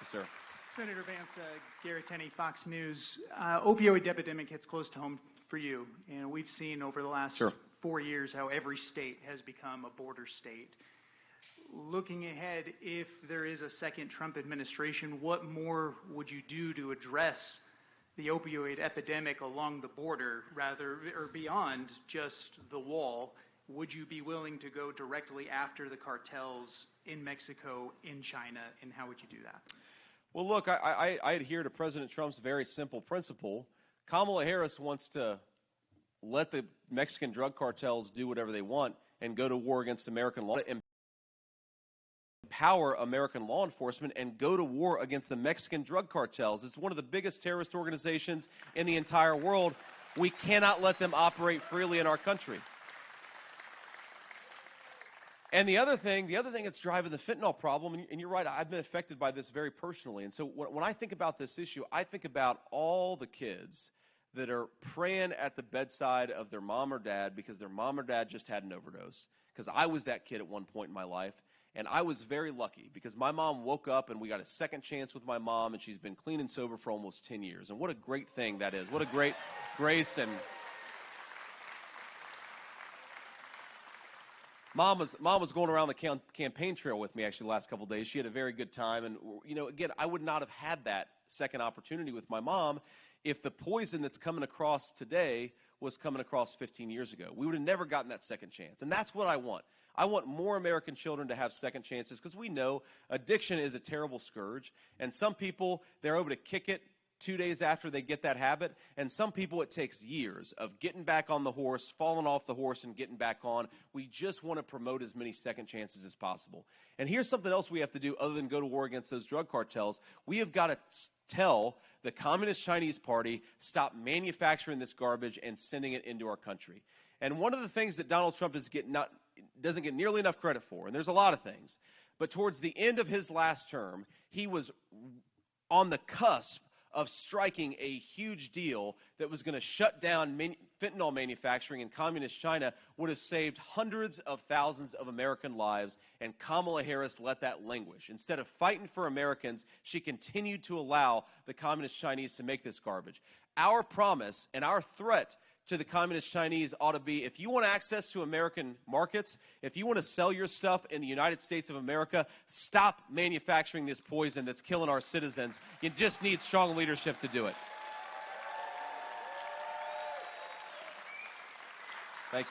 Yes, sir. Senator Vance, Gary Tenney, Fox News. Opioid epidemic hits close to home for you. We've seen over the last 4 years how every state has become a border state. Looking ahead, if there is a second Trump administration, what more would you do to address the opioid epidemic along the border, or beyond just the wall? Would you be willing to go directly after the cartels in Mexico, in China, and how would you do that? Well, look, I adhere to President Trump's very simple principle. Kamala Harris wants to let the Mexican drug cartels do whatever they want and go to war against American law, empower American law enforcement, and go to war against the Mexican drug cartels. It's one of the biggest terrorist organizations in the entire world. We cannot let them operate freely in our country. And the other thing that's driving the fentanyl problem, and you're right, I've been affected by this very personally. And so when I think about this issue, I think about all the kids that are praying at the bedside of their mom or dad because their mom or dad just had an overdose. Because I was that kid at one point in my life, and I was very lucky because my mom woke up and we got a second chance with my mom, and she's been clean and sober for almost 10 years. And what a great thing that is. What a great grace. And Mom was going around the campaign trail with me actually the last couple of days. She had a very good time. And, again, I would not have had that second opportunity with my mom if the poison that's coming across today was coming across 15 years ago. We would have never gotten that second chance. And that's what I want. I want more American children to have second chances because we know addiction is a terrible scourge. And some people, they're able to kick it 2 days after they get that habit, and some people it takes years of getting back on the horse, falling off the horse, and getting back on. We just want to promote as many second chances as possible. And here's something else we have to do other than go to war against those drug cartels. We have got to tell the Communist Chinese Party, stop manufacturing this garbage and sending it into our country. And one of the things that Donald Trump doesn't get nearly enough credit for, and there's a lot of things, but towards the end of his last term, he was on the cusp of striking a huge deal that was going to shut down fentanyl manufacturing in communist China, would have saved hundreds of thousands of American lives, and Kamala Harris let that languish. Instead of fighting for Americans, she continued to allow the communist Chinese to make this garbage. Our promise and our threat to the communist Chinese ought to be, if you want access to American markets, if you want to sell your stuff in the United States of America, stop manufacturing this poison that's killing our citizens. You just need strong leadership to do it.